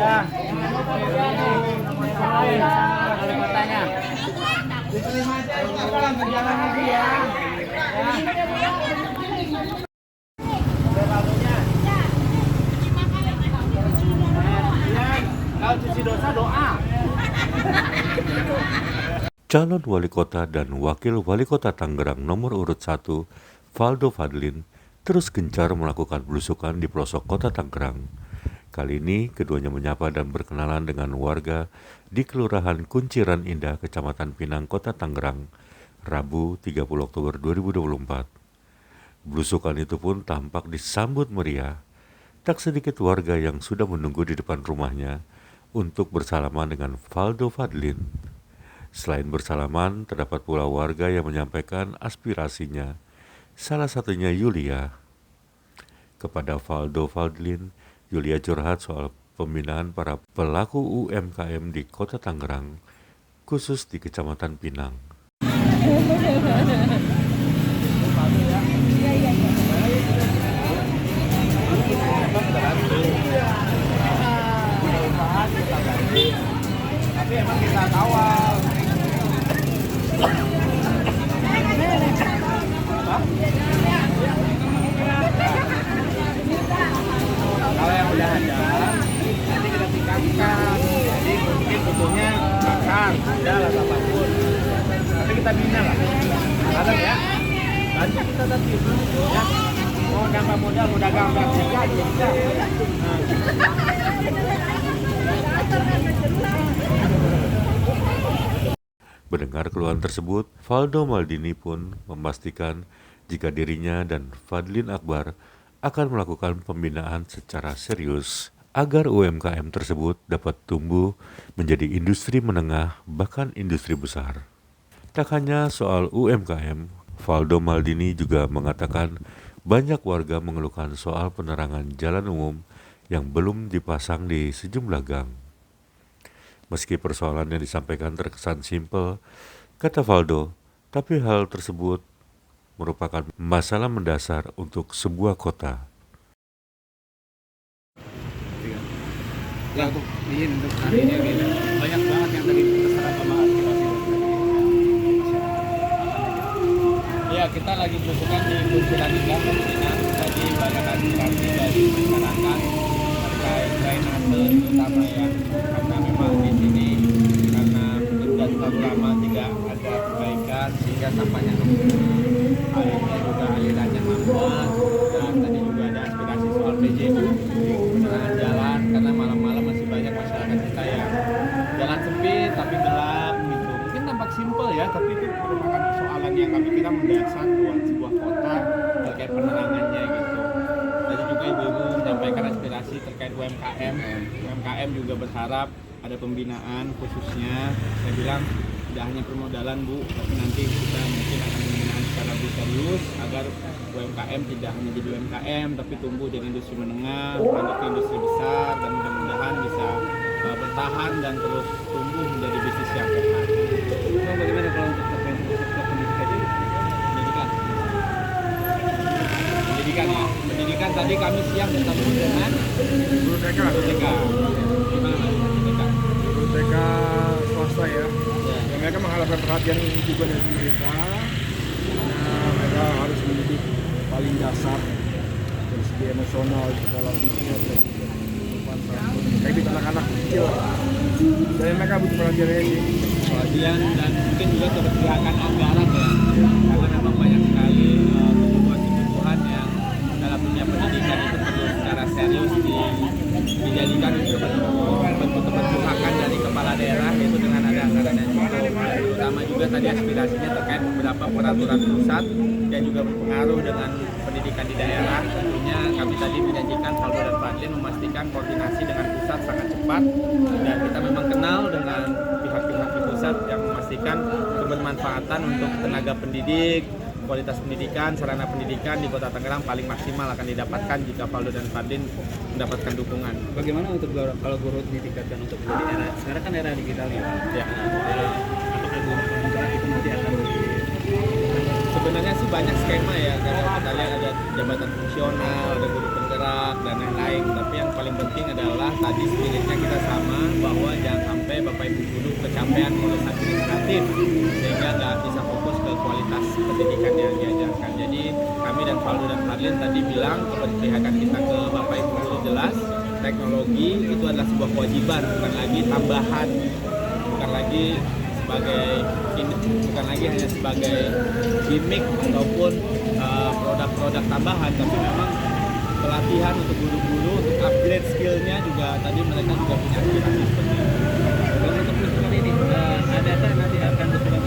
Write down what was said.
Ya. Wali kotanya. Diterima aja, jangan berjalan lagi ya. Kalau cuci dosa doa. Calon wali kota dan wakil wali kota Tangerang nomor urut 1, Valdo Fadlin, terus gencar melakukan belusukan di pelosok kota Tangerang. Kali ini keduanya menyapa dan berkenalan dengan warga di Kelurahan Kunciran Indah, Kecamatan Pinang, Kota Tangerang, Rabu 30 Oktober 2024. Belusukan itu pun tampak disambut meriah. Tak sedikit warga yang sudah menunggu di depan rumahnya untuk bersalaman dengan Valdo Fadlin. Selain bersalaman, terdapat pula warga yang menyampaikan aspirasinya. Salah satunya Yulia. Kepada Valdo Fadlin, Yulia curhat soal pembinaan para pelaku UMKM di Kota Tangerang, khusus di Kecamatan Pinang. Tapi emang kita kawal. Kalau yang udah ada, nanti kita tingkatkan. Jadi mungkin butuhnya bakar, ada lah apapun. Tapi kita bina lah. Ada ya. Bantu kita nanti. Ya. Mau nambah modal, mau dagang juga bisa. Mendengar keluhan tersebut, Valdo Maldini pun memastikan jika dirinya dan Fadlin Akbar akan melakukan pembinaan secara serius agar UMKM tersebut dapat tumbuh menjadi industri menengah bahkan industri besar. Tak hanya soal UMKM, Valdo Maldini juga mengatakan banyak warga mengeluhkan soal penerangan jalan umum yang belum dipasang di sejumlah gang. Meski persoalan yang disampaikan terkesan simpel, kata Valdo, tapi hal tersebut merupakan masalah mendasar untuk sebuah kota. Ya untuk hari ini banyak banget yang tadi terserah sama aspirasi. Ya kita lagi berusukan di Kunciran Indah, Pinang. Jadi banyak aspirasi dari masyarakat terkait drainase terutama ya. Karena memang di sini karena sudah tahun lama tidak ada perbaikan sehingga sampahnya numpuk, airnya juga alirannya lambat, dan tadi juga ada aspirasi soal PJU penerangan jalan karena malam-malam masih banyak masyarakat kita yang jalan sempit tapi gelap gitu. Mungkin tampak simpel ya, tapi itu merupakan persoalan yang kami kira mendasar buat sebuah kota terkait penerangannya gitu. Tadi juga ibu-ibu menyampaikan aspirasi terkait UMKM. UMKM juga berharap ada pembinaan khususnya. Saya bilang tidak hanya permodalan Bu, tapi nanti kita mungkin akan pembinaan secara lebih serius agar UMKM tidak hanya jadi UMKM tapi tumbuh jadi industri menengah, lanjut ke industri besar, dan mudah-mudahan bisa bertahan dan terus tumbuh menjadi bisnis yang sehat. Bagaimana kalau untuk sektor pendidikan ini? Pendidikan ya. Pendidikan tadi kami siang bertemu dengan guru TK. Gimana Mas? Guru TK swasta ya. Ya, mereka mengharapkan perhatian juga dari pemerintah. Karena mereka harus mendidik paling dasar dari segi emosional, sekolah fisik, kayak anak-anak kecil. Jadi mereka butuh perhatian dan mungkin juga keberpihakan anggaran ya. Karena memang banyak sekali kebutuhan-kebutuhan yang dalam dunia pendidikan itu perlu secara serius dijadikan bentuk keberpihakan dari kepala daerah, yaitu dengan ada anggaran yang cukup. Terutama juga tadi aspirasinya terkait beberapa peraturan pusat dan juga berpengaruh dengan pendidikan di daerah. Tentunya kami tadi menjanjikan Valdo dan Fadlin memastikan koordinasi dengan pusat sangat cepat, dan kita memang kenal dengan pihak-pihak di pusat yang memastikan kebermanfaatan untuk tenaga pendidik, kualitas pendidikan, sarana pendidikan di Kota Tangerang paling maksimal akan didapatkan jika Valdo dan Fadlin mendapatkan dukungan. Bagaimana untuk kalau guru ditingkatkan untuk menjadi era sekarang kan era digital ya? Ya. Apakah guru kontrak itu nanti akan sebenarnya sih banyak skema ya, karena kita lihat ada jabatan fungsional, ada guru penggerak dan lain-lain. Tapi yang paling penting adalah tadi spiritnya kita sama, bahwa jangan sampai Bapak Ibu guru kecapean ngurus administratif sehingga nggak bisa fokus ke kualitas pendidikan yang diajarkan. Jadi kami dan Valdo dan Fadlin tadi bilang keberpihakan kita ke Bapak Ibu guru jelas, teknologi itu adalah sebuah kewajiban, bukan lagi tambahan, bukan lagi hanya sebagai gimmick ataupun produk-produk tambahan, tapi memang pelatihan untuk guru-guru untuk upgrade skillnya juga. Tadi mereka juga punya aspirasi seperti itu. Kalau untuk usulan ini, ada nanti akan usulan